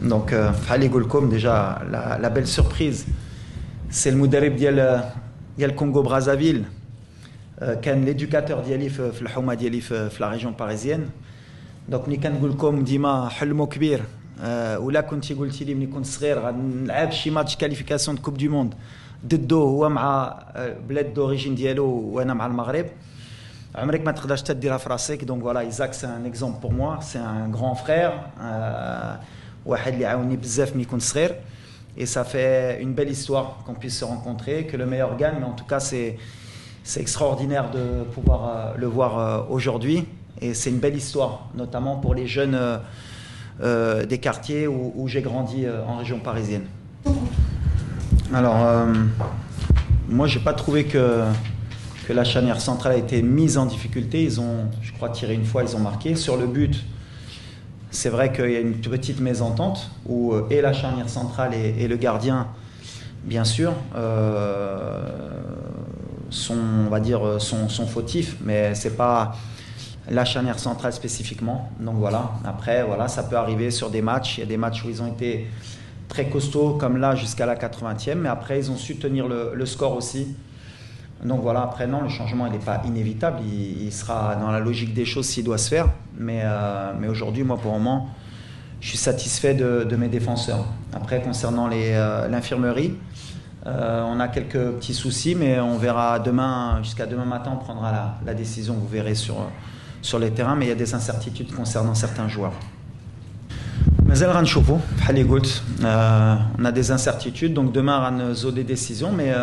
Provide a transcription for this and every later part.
Donc, fallait Golcom, déjà, la belle surprise, c'est le Moudarib ديال Congo-Brazzaville, qui est l'éducateur ديالي في الحومة ديالي في la région parisienne. Donc, ملي كنقول لكم ديما حلمو كبير ولا كنتي قلتي لي ملي كنت صغير غنلعب شي ماتش كاليفيكاسيون دو كوب دو موند ضدو هو مع بلاد دوريجين ديالو وانا مع المغرب عمرك ما تقدرش تديرها في راسك. دونك فوالا ايزاك سي ان اكزومبل بور موا سي ان غران فرير واحد اللي عاوني بزاف ملي كنت صغير et ça fait une belle histoire qu'on puisse se rencontrer, que le meilleur gagne, mais en tout cas c'est extraordinaire de pouvoir le voir aujourd'hui et c'est une belle histoire notamment pour les jeunes des quartiers où j'ai grandi en région parisienne. Alors, moi, j'ai pas trouvé que la charnière centrale a été mise en difficulté. Ils ont, je crois, tiré une fois, ils ont marqué. Sur le but, c'est vrai qu'il y a une petite mésentente où et la charnière centrale et le gardien, bien sûr, sont, on va dire, sont fautifs, mais c'est pas la charnière centrale spécifiquement. Donc voilà, après, voilà, ça peut arriver sur des matchs. Il y a des matchs où ils ont été très costauds, comme là, jusqu'à la 80e. Mais après, ils ont su tenir le score aussi. Donc voilà, après, non, le changement, il n'est pas inévitable. Il sera dans la logique des choses s'il doit se faire. Mais aujourd'hui, moi, pour le moment, je suis satisfait de mes défenseurs. Après, concernant l'infirmerie, on a quelques petits soucis, mais on verra demain, jusqu'à demain matin, on prendra la décision, vous verrez sur les terrains, mais il y a des incertitudes concernant certains joueurs. مازال غنشوفوا بحال اللي قلت on a des incertitudes donc demain غنزو des décisions mais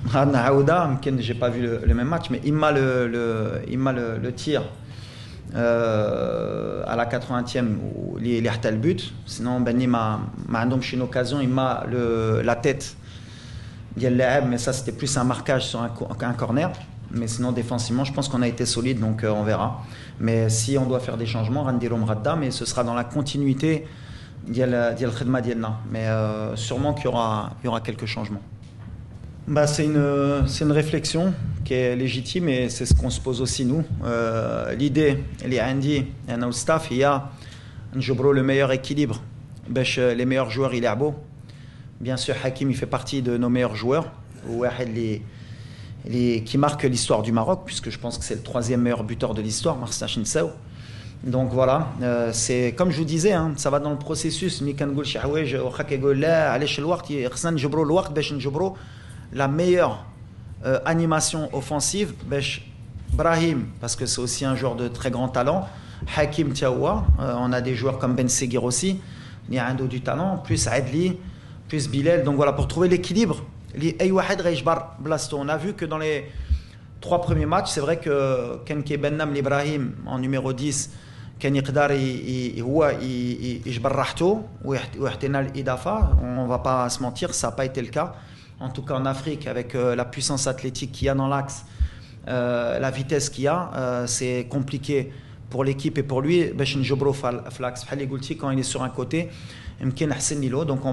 غنعاودها يمكن j'ai pas vu le même match mais il m'a le tir à la 80e اللي حتى le but sinon بني ما عندهمش une occasion il m'a la tête ديال اللاعب mais ça c'était plus un marquage sur un corner. Mais sinon, défensivement, je pense qu'on a été solide, donc on verra. Mais si on doit faire des changements, mais ce sera dans la continuité d'Yal Khedma Dielna. Mais sûrement qu'il y aura quelques changements. Bah, c'est une réflexion qui est légitime et c'est ce qu'on se pose aussi nous. L'idée, les Indi et notre staff, il y a le meilleur équilibre. Les meilleurs joueurs, il est beau. Bien sûr, Hakim, il fait partie de nos meilleurs joueurs. Qui marque l'histoire du Maroc, puisque je pense que c'est le 3e meilleur buteur de l'histoire, Marcel Chinsao. Donc voilà, c'est comme je vous disais, hein, ça va dans le processus. La meilleure animation offensive, Brahim, parce que c'est aussi un joueur de très grand talent. Hakim Tiawa, on a des joueurs comme Ben Seguir aussi, il y a du talent, plus Adli, plus Bilal. Donc voilà, pour trouver l'équilibre. On a vu que dans les 3 premiers matchs, c'est vrai que Kenke Bennam Ibrahim en numéro 10, on ne va pas se mentir, ça n'a pas été le cas. En tout cas en Afrique, avec la puissance athlétique qu'il y a dans l'axe, la vitesse qu'il y a, c'est compliqué pour l'équipe et pour lui. Quand il est sur un côté, donc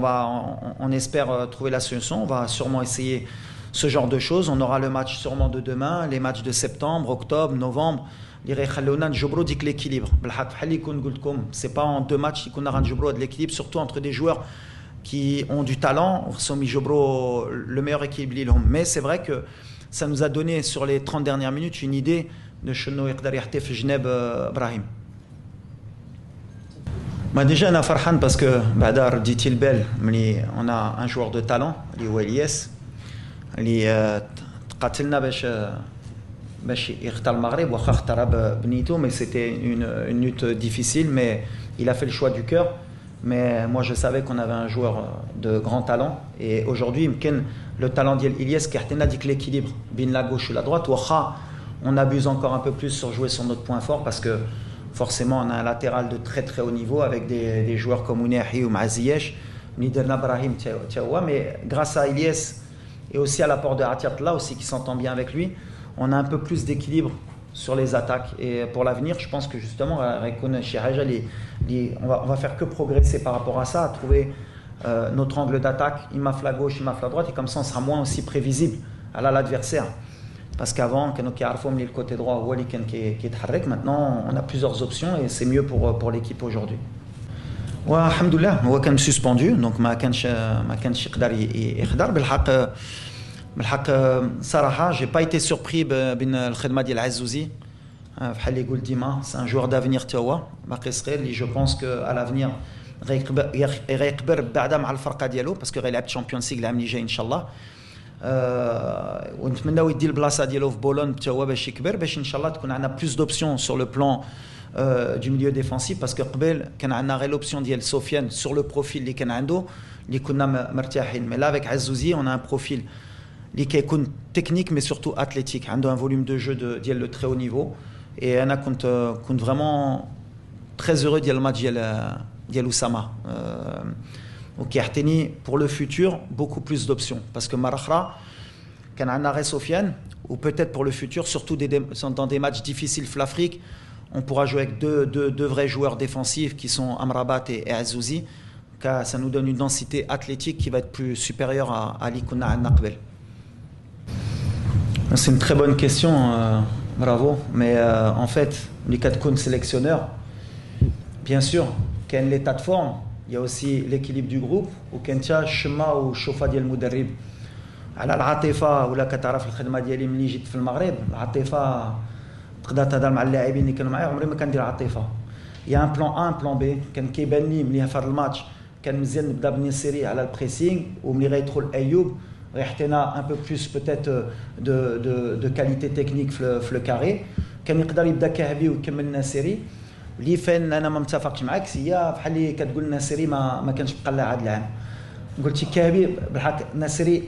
on espère trouver la solution. On va sûrement essayer ce genre de choses. On aura le match sûrement de demain, les matchs de septembre, octobre, novembre. Dit que l'équilibre. C'est pas en 2 matchs qu'on aura de l'équilibre, surtout entre des joueurs qui ont du talent. Le meilleur équilibre. Mais c'est vrai que ça nous a donné sur les 30 dernières minutes une idée de Chenou Genève Brahim. Bah déjà, on a farhan parce que Badar dit-il belle, on a un joueur de talent, Elias, qui qatilna باش يختار المغرب واخا اختار بنيتو mais c'était une lutte difficile mais il a fait le choix du cœur. Mais moi je savais qu'on avait un joueur de grand talent et aujourd'hui le talent d'Elias qui a dit que l'équilibre bin la gauche ou la droite واخا on abuse encore un peu plus sur jouer sur notre point fort parce que forcément, on a un latéral de très très haut niveau avec des joueurs comme Ounehi ou Maziesh, Niderna Brahim Tiawa. Mais grâce à Elias et aussi à l'apport de Atiatla aussi qui s'entend bien avec lui, on a un peu plus d'équilibre sur les attaques. Et pour l'avenir, je pense que justement, on va faire que progresser par rapport à ça, à trouver notre angle d'attaque, il m'a la gauche, il m'a la droite, et comme ça, on sera moins aussi prévisible à l'adversaire. Parce qu'avant, le côté droit, maintenant on a plusieurs options et c'est mieux pour l'équipe aujourd'hui. والحمد لله هو كان سسبوندو دونك ما كانش يقدر يحضر بالحق صراحه جي با ايتي سوربري بين الخدمه ديال عزوزي بحال اللي قلت ديما سي ان جوار دافنيغ حتى هو باقي صغير اللي جو بونس كو على لافنيغ غيكبر بعدا مع الفرقه ديالو باسكو غيلعب تشامبيونز ليغ العام اللي جاي ان شاء الله ونتمناو يدي البلاصه ديالو في بولون حتى هو باش يكبر باش ان شاء الله تكون عندنا بلوس دوبسيون سور لو بلان du milieu défensif parce que قبل كان عندنا غير l'option ديال سفيان sur le profil اللي كان عنده اللي كنا مرتاحين mais là avec Azzouzi on a un profil اللي كيكون technique mais surtout athlétique عنده un volume de jeu ديال le très haut niveau et انا كنت vraiment très heureux ديال الماتش ديال أسامة وكيعطيني pour le futur beaucoup plus d'options parce que مرة أخرى كان عندنا غير سفيان ou peut-être pour le futur surtout dans des matchs difficiles في l'Afrique on pourra jouer avec deux vrais joueurs défensifs qui sont Amrabat et Azzouzi car ça nous donne une densité athlétique qui va être plus supérieure à l'Ikuna à Naqbel. C'est une très bonne question, bravo. Mais en fait, les quatre sélectionneurs, bien sûr, qu'il y a l'état de forme, il y a aussi l'équilibre du groupe, ou qu'il y a Shema ou Chofa ديال المدرب. على العاطفة ولا كتعرف الخدمة ديالي ملي جيت في المغرب العاطفة تقدر تهضر مع اللاعبين اللي كانوا معايا عمري ما كندير عاطفه يا ان بلان ان بلان بي كان كيبان لي ملي في هذا الماتش كان مزيان نبدا بالنسيري على البريسينغ وملي غيدخل ايوب غيعطينا ان بو بلوس بوتيت دو كاليتي تكنيك في لو كاري كان يقدر يبدا كهبي ويكمل النسيري اللي فين انا ما متفقش معاك هي بحال اللي كتقول النسيري ما كانش بقى لها هذا العام قلتي كهبي بالحق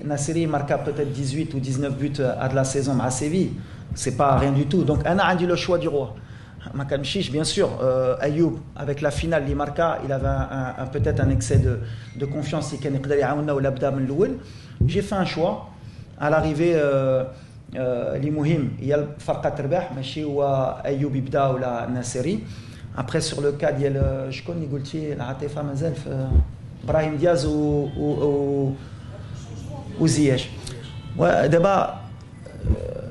نسيري ماركا بوتيت 18 ou 19 buts هاد لا سيزون مع سيفي c'est pas rien du tout. Donc, Anna a dit le choix du roi. Makamchich, bien sûr, Ayoub, avec la finale, Limarka, il avait peut-être un excès de confiance. J'ai fait un choix. À l'arrivée, Limouhim, il y a le Farqa Terbah, Machi ou Ayoub Ibda ou la Nasseri. Après, sur le cas, il y a le. Je connais Goulti, la Hatifa Mazelf, Brahim Diaz ou Ziyech. Ouais, d'abord.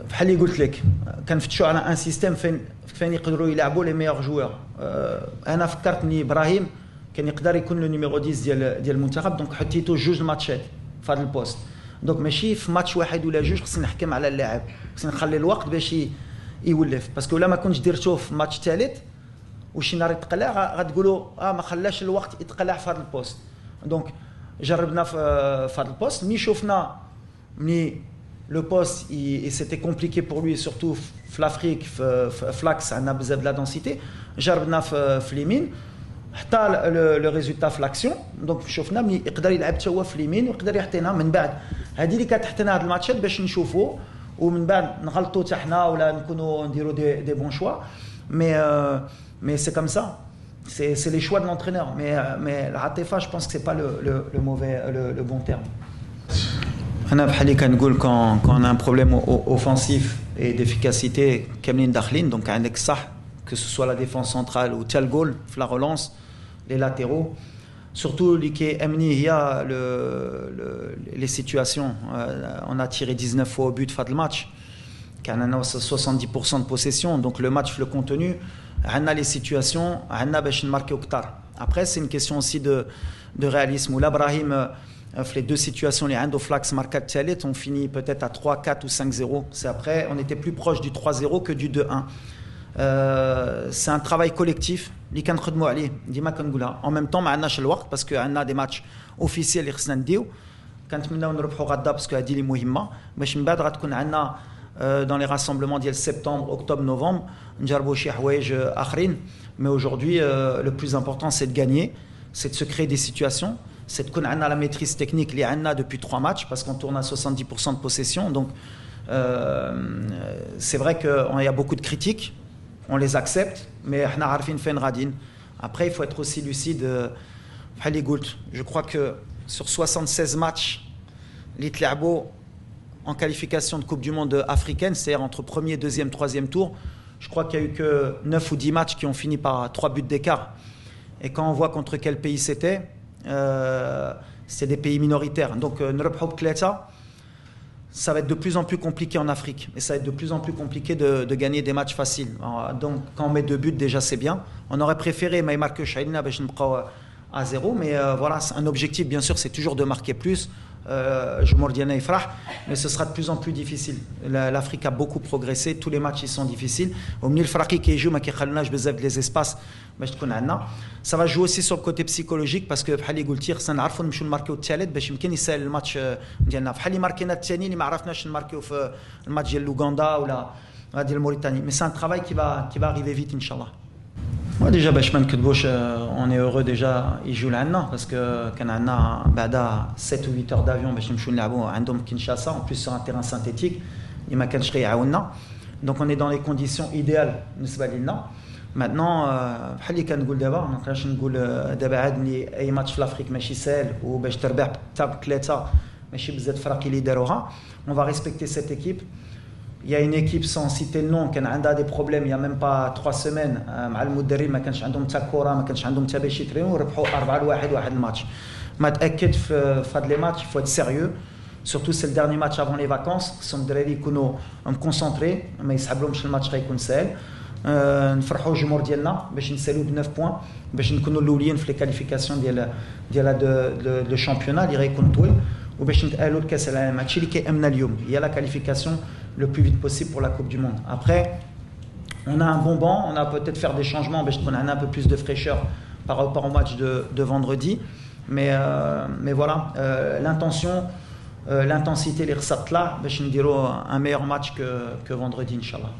بحال اللي قلت لك كنفتشوا على ان سيستيم فين يقدروا يلعبوا لي ميور جوور انا فكرتني ابراهيم كان يقدر يكون لو نيميرو 10 ديال المنتخب دونك حطيتو جوج ماتشات في هذا البوست دونك ماشي في ماتش واحد ولا جوج خصني نحكم على اللاعب خصني نخلي الوقت باش يولف باسكو الا ما كنتش درتوه في ماتش ثالث وشي نهار يتقلع غتقولوا ما خلاش الوقت يتقلع في هذا البوست دونك جربنا في هذا البوست ملي شفنا ملي le poste et c'était compliqué pour lui surtout l'Afrique flax on a besoin de la densité جربنا في اليمين حتى le résultat في l'action donc شفنا ملي يقدر يلعب حتى هو في اليمين ويقدر يعطينا من بعد هذه اللي كتحطينا هاد الماتشات باش نشوفوا ومن بعد نغلطوا حتى حنا ولا نكونوا نديروا دي بون شوا mais c'est comme ça c'est les choix de l'entraîneur mais العاطفه je pense que c'est pas le mauvais le bon terme. أنا بحال اللي كنقول quand on a un problème offensif et d'efficacité كاملين داخلين donc عندك صح que ce soit la défense centrale ou tel goal في la relance les latéraux surtout اللي كيأمني هي les situations on a tiré 19 fois au but في هذا الماتش كان عندنا 70% de possession donc le match le contenu عندنا les situations عندنا باش نماركيو كثار après c'est une question aussi de réalisme ولا إبراهيم les deux situations, les Indo Flax Marcat Tchalet, on finit peut-être à 3, 4 ou 5-0. C'est après, on était plus proche du 3-0 que du 2-1. C'est un travail collectif. En même temps, on a le temps parce qu'on a des matchs officiels qui sont dit. Quand on a parce que dit les muhimma, mais je me qu'on a dans les rassemblements de septembre, octobre, novembre, mais aujourd'hui, le plus important, c'est de gagner, c'est de se créer des situations. C'est qu'on a la maîtrise technique li a depuis 3 matchs parce qu'on tourne à 70% de possession donc c'est vrai qu'il y a beaucoup de critiques on les accepte mais احنا عارفين فين غادين après il faut être aussi lucide je crois que sur 76 matchs li تلعبوا en qualification de Coupe du Monde africaine c'est-à-dire entre premier, deuxième, troisième tour je crois qu'il y a eu que 9 ou 10 matchs qui ont fini par 3 buts d'écart et quand on voit contre quel pays c'était c'est des pays minoritaires donc ça va être de plus en plus compliqué en Afrique et ça va être de plus en plus compliqué de gagner des matchs faciles donc quand on met 2 buts déjà c'est bien on aurait préféré ما يماركوش علينا باش نبقاو à 0. Mais voilà, un objectif, bien sûr, c'est toujours de marquer plus. Jumour Diana Ifrah, mais ce sera de plus en plus difficile. L'Afrique a beaucoup progressé, tous les matchs ils sont difficiles. Au milieu, le Fraki qui joue, mais qui a les espaces, ça va jouer aussi sur le côté psychologique parce que Bhali Goultir, ça n'a pas de marquer au Tchalet, mais je me dis le match Diana. Bhali marqué notre Tchani, il m'a rafnaché de marquer le match de l'Ouganda ou la Mauritanie. Mais c'est un travail qui va arriver vite, Inch'Allah. Moi déjà باش ما نكذبوش on est heureux déjà يجوا لعنا parce que كان عندنا بعدا 7 ou 8 heures d'avion باش نمشيو نلعبوا عندهم كينشاسا en plus sur un terrain synthétique اللي ما كانش غيعاوننا donc on est dans les conditions idéales بالنسبه لنا maintenant بحال اللي كنقول دابا ما نقدرش نقول دابا عاد لي اي ماتش في لافريك ماشي سهل وباش تربح حتى ثلاثه ماشي بزاف فراقي اللي داروها on va respecter cette équipe. Il y a une équipe sans citer le nom qui a des problèmes il n'y a même pas 3 semaines مع المدرب ما كانش عندهم حتى كره ما كانش عندهم حتى باش يترينوا وربحوا 4-1 واحد الماتش ما تاكد في هاد لي ماتش il faut être sérieux surtout c'est le dernier match avant les vacances خصهم الدراري يكونوا مكونسونطري ما يسحبلهمش الماتش غيكون ساهل نفرحوا الجمهور ديالنا باش نسالوا ب 9 بوين باش نكونوا الاولين في لي كاليفيكاسيون ديال لو شامبيونات اللي غيكون طويل وباش نتاهلوا لكاس العالم هادشي اللي كيامنا اليوم هي لا كاليفيكاسيون le plus vite possible pour la Coupe du Monde. Après, on a un bon banc, on a peut-être faire des changements, on a un peu plus de fraîcheur par rapport au match de vendredi. Mais voilà, l'intention, l'intensité, les recettes là, je dirais un meilleur match que vendredi, Inch'Allah.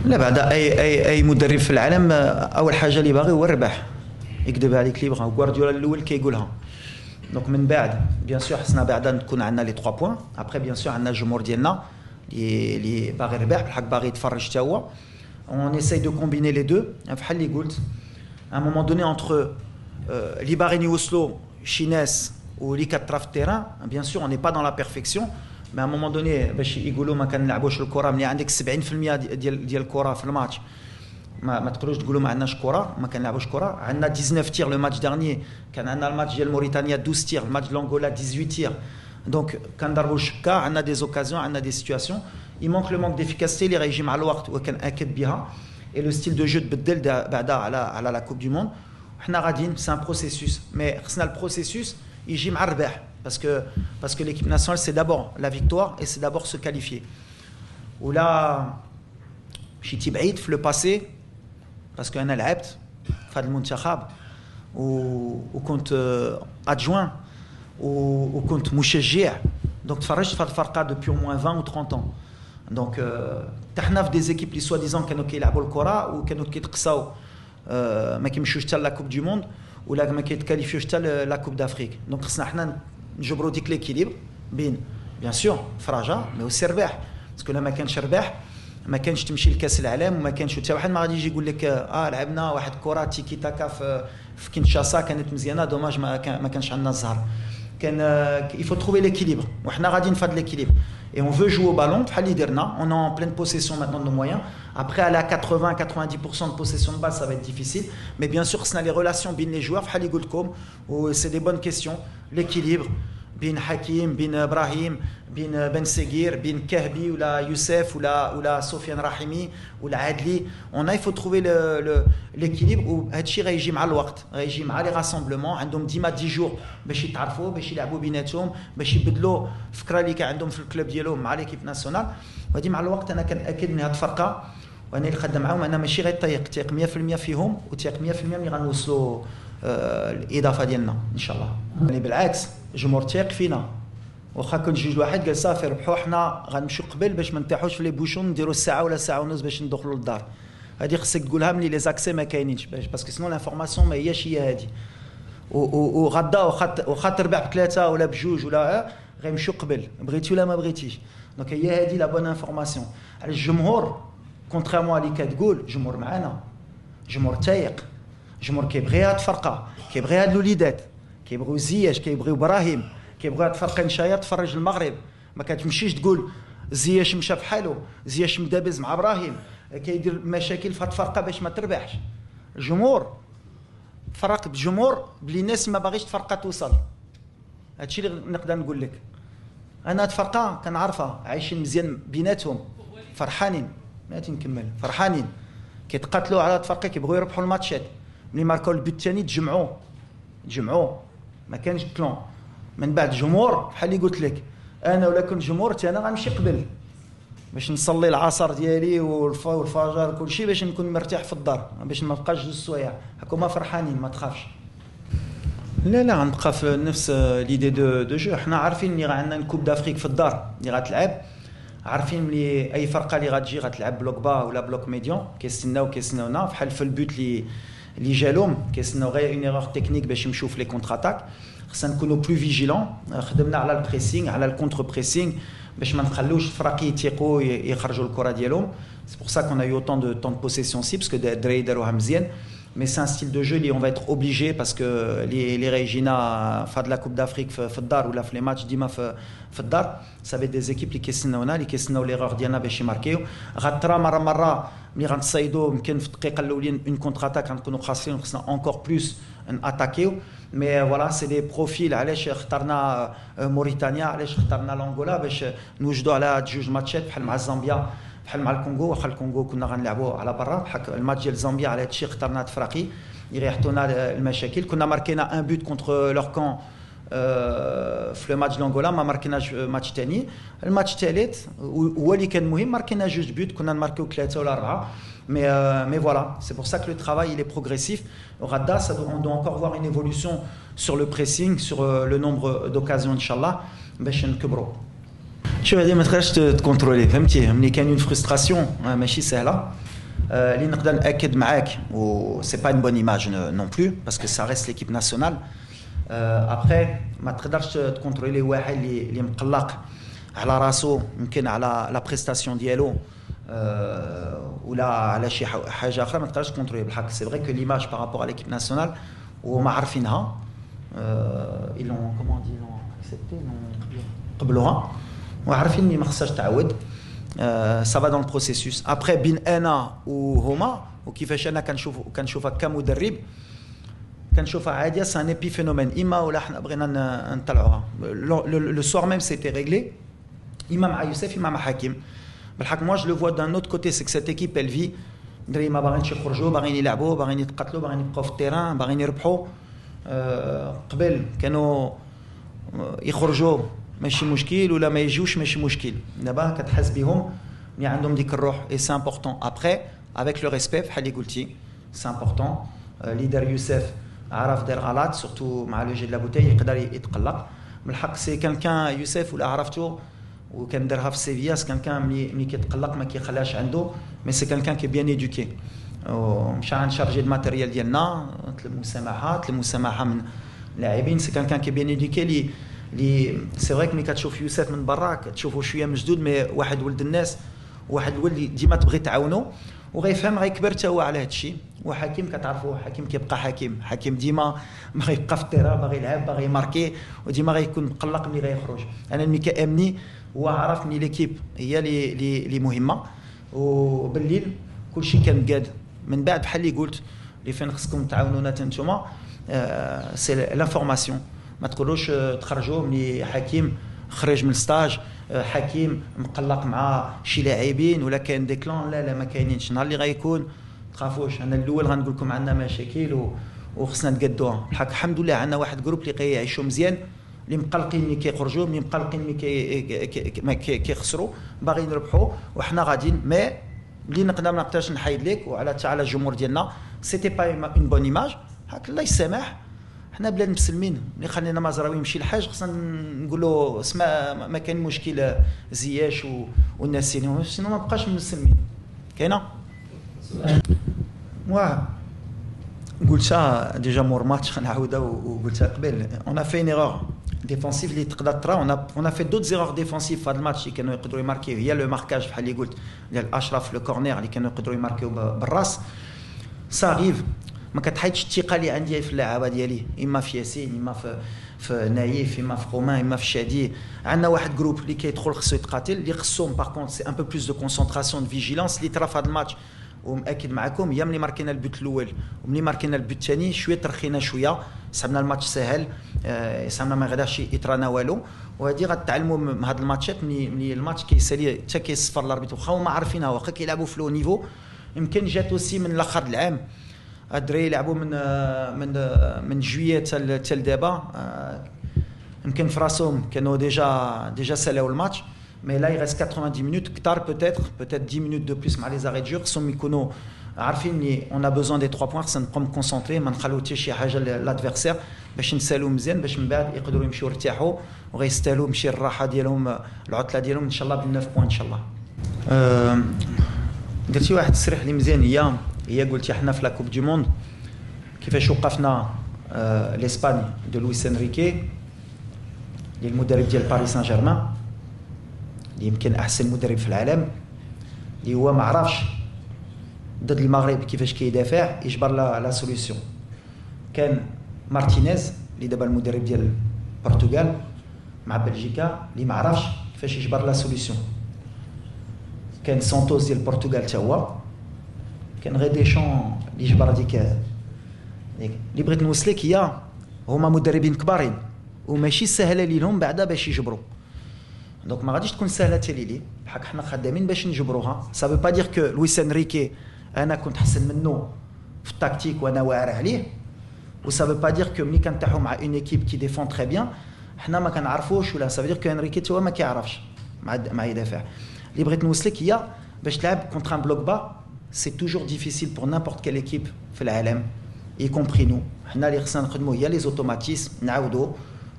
لا بعد اي مدرب في العالم اول حاجه اللي باغي هو الربح يكذب عليك اللي بغا غوارديولا الاول كيقولها Donc, bien sûr, on a les 3 points. Après, bien sûr, on a le Jumour Diana, on essaye de combiner les deux. À un moment donné, entre l'Ibareni Oslo, Chines ou l'Ikatraf terrain, bien sûr, on n'est pas dans la perfection. Mais à un moment donné, il y a 70% de match. ما تقدروش تقولوا ما عندناش كره ما كنلعبوش كره عندنا 19 تير لو ماتش دارنيي كان عندنا الماتش ديال موريتانيا 12 تير الماتش ديال لونغولا 18 تير دونك كنضربوا الشكا عندنا دي زوكازيون عندنا دي سيتوياسيون il manque le manque d'efficacité اللي غيجي مع الوقت وكنأكد بها et le style de jeu تبدل بعدا على لا كوب دو موند حنا غاديين سي ان بروسيسوس مي خصنا البروسيسوس يجي مع الربح parce que l'équipe nationale c'est d'abord la victoire et c'est d'abord se qualifier ولا مشيتي بعيد في لو باسي باسكو انا لعبت في هذا المنتخب وكنت ادجوان وكنت مشجع دونك تفرجت في هذه الفرقه دوبي او موان 20 و 30 ans دونك حتى حنا في دي زيكيب اللي سوا ديزون كانوا كيلعبوا الكره وكانوا كيتقصاو ما كيمشيوش حتى لا كوب دو موند ولا ما كيتكاليفيوش حتى لا كوب دافريك دونك خصنا حنا نجبروا ديك ليكيليبر بين بيان سور فرجاء مي اوسي رباح باسكو لا ما كانش رباح ما كانش تمشي لكاس العالم وما كانش حتى واحد ما غادي يجي يقول لك لعبنا واحد كره تيكي تاكا في كينشاسا كانت مزيانه دوماج ما كانش عندنا الزهر كان il faut trouver l'équilibre وحنا غاديين في هذا l'équilibre et on veut jouer au ballon بحال اللي درنا on est en pleine possession maintenant de nos moyens après aller à 80-90% de possession de balle ça va être difficile mais bien sûr خصنا les relations بين les joueurs بحال اللي قلت لكم و c'est des bonnes questions l'équilibre بين حكيم بين ابراهيم بين بن سيغير بين كهبي ولا يوسف ولا سفيان رحيمي ولا عادلي on a il faut trouver l'équilibre وهذا الشيء غيجي مع الوقت غيجي مع لي راسمبلمون عندهم ديما 10 جور باش يتعرفوا باش يلعبوا بيناتهم باش يبدلوا الفكره اللي كان عندهم في الكلوب ديالهم مع ليكيب ناسيونال وهذه مع الوقت انا كنأكد ان هذه الفرقه وانا اللي خدام معاهم انا ماشي غير تيق 100% فيهم وتيق 100% ملي غنوصلوا الاضافه ديالنا ان شاء الله يعني بالعكس جمهور تيق فينا واخا كنت جوج واحد قال صافي ربحوا حنا غنمشيو قبل باش ما نطيحوش في لي بوشون نديروا الساعه ولا ساعه ونص باش ندخلوا للدار هذه خصك تقولها ملي لي زاكسي ما كاينينش باسكو سينو لانفورماسيون ما هياش هي هذه وغدا واخا تربح بثلاثه ولا بجوج ولا غيمشيو قبل بغيتي ولا ما بغيتيش دونك هي هذه لا بون انفورماسيون على الجمهور كونتريمون اللي كتقول جمهور معانا جمهور تايق جمهور كيبغي هاد الفرقه كيبغي هاد الوليدات كيبغيو زياش كيبغيو ابراهيم كيبغيو هاد الفرقه نشايه تفرج المغرب ما كتمشيش تقول زياش مشى في حاله زياش مدابز مع ابراهيم كيدير مشاكل في هاد الفرقه باش ما تربحش الجمهور فرق بالجمهور بلي الناس ما باغيش الفرقه توصل هادشي اللي نقدر نقول لك انا هاد الفرقه كنعرفها عايشين مزيان بيناتهم فرحانين ما تنكمل فرحانين كيتقاتلوا على هاد الفرقه كيبغيو يربحوا الماتشات ملي ماركوا البوت الثاني تجمعوا ما كانش بلان من بعد الجمهور بحال اللي قلت لك انا ولا كنت جمهور انا غنمشي قبل باش نصلي العصر ديالي والفجر كل شيء باش نكون مرتاح في الدار باش ما نبقاش جوج سوايع هكوما فرحانين ما تخافش لا غنبقى في نفس ليدي دو جو حنا عارفين اللي عندنا كوب دافريك في الدار اللي غتلعب عارفين ملي اي فرقه اللي غتجي غتلعب بلوك با ولا بلوك ميديون كيستناونا بحال في البوت اللي جالهم كيستناو غير اون ايرور تكنيك باش يمشيو في لي كونتر اتاك خصنا نكونوا بلو فيجيلون خدمنا على البريسينغ على الكونتر بريسينغ باش ما نخلوش الفراقي يتيقوا يخرجوا الكره ديالهم سي بور سا كون ا يو طون دو بوسيسيون سي باسكو الدراري داروها مزيان mais c'est un style de jeu où on va être obligé parce que les Régina font de la Coupe d'Afrique في الدار ولا في les matchs ديما في الدار ça va être des équipes اللي كيستناو l'erreur ديالنا باش يماركيو غترى مره ملي غنتصايدوا يمكن في الدقيقه الاولين اون كونتر اتاك غنكونوا خاسرين خصنا encore plus ناتاكيو mais voilà c'est des profils علاش اخترنا موريتانيا علاش اخترنا لانغولا باش نوجدوا على جوج ماتشات بحال مع الزامبيا بحال مع الكونغو واخا الكونغو كنا غنلعبوا على برا بحال الماتش ديال زامبيا على هادشي اخترنا تفراقي يريحتونا المشاكل كنا ماركينا ان بوت كونتر لور كون في لو ماتش لانغولا ما ماركيناش ماتش ثاني الماتش الثالث هو اللي كان مهم ماركينا جوج بوت كنا نماركيو 3 ولا 4 mais voilà c'est pour ça que le travail il est progressif au Radda on doit encore voir une évolution sur le pressing sur le nombre d'occasions inchallah باش نكبروا شوف هذه ما تقدرش تكونترولي فهمتي ملي كاين اون فرستراسيون ماشي سهله اللي نقدر ناكد معاك و سي با اون بون ايماج نون بلو باسكو سا ريست ليكيب ناسيونال ابخي ما تقدرش تكونترولي واحد اللي مقلق على راسو يمكن على لا بريستاسيون ديالو ولا على شي حاجه اخرى ما تقدرش تكونترولي بالحق سي فري كو ليماج بارابور على ليكيب ناسيونال وما عارفينها ils l'ont comment on dit ils l'ont accepté قبلوها وعارفين اني ما خصهاش تعاود ça va dans le processus après بين انا وهما وكيفاش انا كنشوفها كمدرب كنشوفها عاديه سان ايبي فينومين اما ولا حنا بغينا نطلعوها لو سوار ميم سيتي ريغلي اما مع يوسف اما مع حكيم بالحق moi je le vois d'un autre côté c'est que cette équipe elle vit دري ما باغينش يخرجوا باغيين يلعبوا باغيين يتقاتلوا باغيين يبقاو في التيران باغيين يربحوا قبل كانوا يخرجوا ماشي مشكل ولا ما يجيوش ماشي مشكل دابا كتحس بهم اللي عندهم ديك الروح اي سي امبورطون ابري افيك لو ريسبي بحال اللي قلتي سي امبورطون ليدر يوسف عرف دار غلط سورتو مع لو جي دو لا بوتاي يقدر يتقلق من الحق سي كان يوسف ولا عرفتو وكان دارها في سيفيا سي كان ملي كيتقلق ما كيخلاش عنده مي سي كان كي بيان ايدوكي ومشى نشارجي الماتيريال ديالنا المسامحه من لاعبين سي كان كي بيان ايدوكي لي سي فري ملي كتشوف يوسف من برا كتشوفو شويه مشدود مي واحد ولد الناس واحد الولد اللي ديما تبغي تعاونو وغيفهم غيكبر حتى هو على هذا الشيء وحكيم كتعرفوا حكيم كيبقى حكيم ديما باغي يبقى في التيرا باغي يلعب باغي يماركي وديما غيكون مقلق ملي غيخرج انا ملي كامني هو عرف ملي ليكيب هي اللي مهمه وبالليل كلشي كان مقاد من بعد بحال اللي قلت اللي فين خصكم تعاونونا نتوما سي لافورماسيون ما تقولوش تخرجوا ملي حكيم خرج من الستاج حكيم مقلق مع شي لاعبين ولا كاين دي كلون لا ما كاينينش نهار اللي غيكون تخافوش انا الاول غنقول لكم عندنا مشاكل وخصنا نقدوها الحق الحمد لله عندنا واحد جروب اللي كيعيشوا مزيان اللي مقلقين ملي كيخرجوا ملي مقلقين ملي كيخسروا باغيين يربحوا وحنا غاديين مي اللي ما نقدرش نحيد لك وعلى حتى على الجمهور ديالنا سيتي با اون بون ايماج هاك الله يسامح حنا بلاد مسلمين اللي خلينا مزراوي يمشي الحاج خصنا نقولوا اسمع ما كاين مشكل زياش والناس سينو ما بقاش مسلمين كاينه قلتها ديجا مور ماتش غنعاودها وقلتها قبل اون في ان ايرور ديفونسيف اللي تقدر ترى اون في دوت زيرور ديفونسيف في هذا الماتش اللي كانوا يقدروا يماركيو هي لو ماركاج بحال اللي قلت ديال اشرف لو كورنير اللي كانوا يقدروا يماركيو بالراس ساريف ما كتحيدش الثقه اللي عندي في اللعابه ديالي اما في ياسين اما في نايف اما في رومان اما في شادي عندنا واحد جروب اللي كيدخل خصو يتقاتل اللي خصهم باغ كونت سي ان بو بلوس دو كونسونطراسيون دو فيجيلانس اللي طرا في هذا الماتش ومأكد معكم هي ملي ماركينا البوت الاول وملي ماركينا البوت الثاني شويه ترخينا شويه صعبنا الماتش سهل صعبنا ما غاداش يطرانا والو وهذه غتعلموا من هاد الماتشات ملي الماتش كيسالي حتى كيصفر الاربيط واخا هما عارفينها واخا كيلعبوا في لو نيفو يمكن جات اوسي من الاخر العام الدراري يلعبوا من جوية تال دابا يمكن في راسهم كانوا déjà سالاو الماتش. Mais là, il reste 90 minutes, peut-être 10 minutes de plus مع les arrêts de jeu. خصهم يكونوا عارفين on a besoin des 3 points, خصنا نبقاو كونسونطري ما نخلو حتى شي حاجه للادفيرسير باش نسالوا مزيان باش من بعد يقدروا يمشيو يرتاحوا وغيستاهلوا مشي الراحه ديالهم العطله ديالهم ان شاء الله بال 9 بوان ان شاء الله. درتي واحد التصريح اللي مزيان هي قلتي حنا في لا كوب دو موند كيفاش وقفنا لاسباني دو لويس انريكي اللي المدرب ديال باريس سان جيرمان اللي يمكن احسن مدرب في العالم اللي هو ما عرفش ضد المغرب كيفاش كيدافع يجبر لا سوليسيون. كان مارتينيز اللي دابا المدرب ديال البرتغال مع بلجيكا اللي ما عرفش كيفاش يجبر لا سوليسيون. كان سانتوس ديال البرتغال حتى هو. كان غير ديشون اللي جبر هذيك اللي بغيت نوصلك هي هما مدربين كبارين وماشي سهله ليهم بعدا باش يجبروا. دونك ما غاديش تكون سهله حتى لي بحال حنا خدامين باش نجبروها. سا فو با دير كو لويس انريكي انا كنت احسن منه في التكتيك وانا واعر عليه. وسا فو با دير كو ملي كنتاحوا مع اون ايكيب كي ديفون تري بيان حنا ما كنعرفوش ولا سا فو دير كو انريكي هو ما كيعرفش مع يدافع. اللي بغيت نوصلك هي باش تلعب كونتر ان بلوك با سي توجور ديفيسيل بور نيمبورت كيل ايكيب في العالم y compris nous. حنا اللي خصنا نخدموا هي لي زوتوماتيسم نعاودوا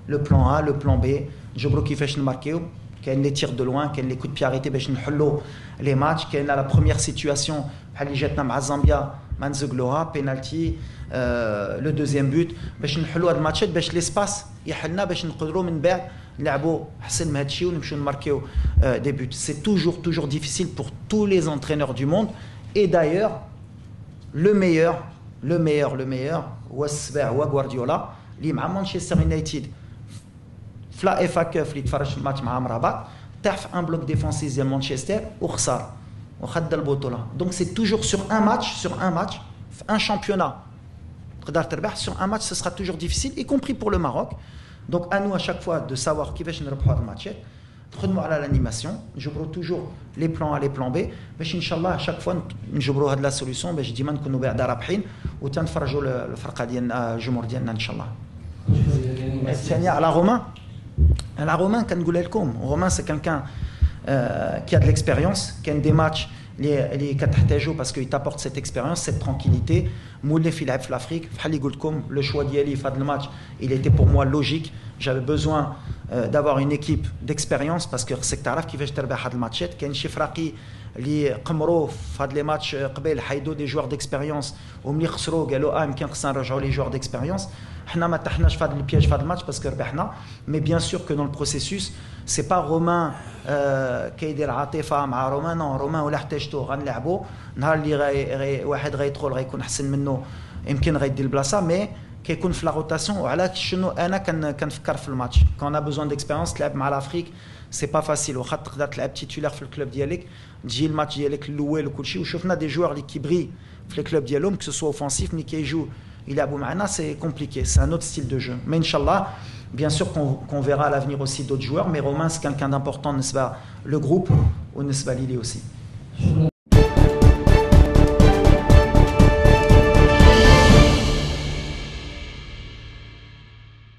لو بلان ا لو بلان بي نجبروا كيفاش نماركيو. كاين لي تير دو لوان كاين لي كود بي اريتي باش نحلوا لي ماتش. كاين لا بروميير سيتوياسيون بحال اللي جاتنا مع زامبيا ما نزقلوها بينالتي لو دوزيام بوت باش نحلوا هاد الماتشات باش ليسباس يحلنا باش نقدروا من بعد نلعبوا احسن من هاد الشيء ونمشيو نماركيو دي بوت. سي توجور ديفيسيل بور tous les entraîneurs du monde et d'ailleurs le meilleur هو السباع هو غوارديولا اللي مع مانشستر يونايتد في لا اف كاف اللي تفرج في الماتش مع مرابط طاح في ان بلوك ديفونسيف ديال مانشستر وخسر وخد البطوله. دونك سي توجور سور ان ماتش في ان شامبيونا تقدر تربح. سور ان ماتش سو سرا توجور ديفيسيل y compris pour le Maroc. دونك انو ا شاك فوا دو سافوار كيفاش نربحوا هاد الماتشات نخدموا على لانيماسيون نجبروا توجور لي بلان ا لي بلان بي باش ان شاء الله شاك فوا نجبروا هاد لا سوليسيون باش ديما نكونوا بعدا رابحين وتنفرجوا الفرقه ديالنا الجمهور ديالنا ان شاء الله. الثانيه على رومان كنقولها لكم. رومان سي كالكان كي ا دو ليكسبيريونس. كاين دي ماتش اللي كتحتاجو باسكو يتابورت سيت اكسبيريونس سيت ترانكيليتي. مولف يلعب في لافريك بحال اللي قلت لكم لو شوا ديالي في هذا الماتش il était pour moi logique. j'avais besoin d'avoir une équipe d'expérience parce que خصك تعرف كيفاش تربح هاد الماتشات. كاين شي فراقي اللي قمروا في هاد لي ماتش قبل حيدوا دي جوار ديكسبيريونس وملي خسروا قالوا يمكن خصنا نرجعوا لي جوار ديكسبيريونس. حنا ما تحناش في هاد البياج في هاد الماتش باسكو ربحنا. مي بيان سور كو دون البروسيسوس سي با رومان كيدير عاطفه مع رومان. نو رومان ولا احتاجتو غنلعبوا نهار اللي واحد غيدخل غيكون احسن منه يمكن غيدي البلاصه. مي كيكون في لا روتاسيون. وعلى شنو انا كنفكر في الماتش كون ا بوزون ديكسبيريونس تلعب مع لافريك سي با فاسيل. واخا تقدر تلعب تيتولير في الكلوب ديالك تجي الماتش ديالك الاول وكلشي. وشفنا دي جوار اللي كيبغي في الكلوب ديالهم كو سوا اوفونسيف ملي كيجيو يلعبوا معنا سي كومبليكي. سي ان اوت ستيل دو جو. مي ان شاء الله bien sûr qu'on verra à l'avenir aussi d'autres joueurs. Mais Romain c'est quelqu'un d'important بالنسبه le groupe ونسبه لي aussi.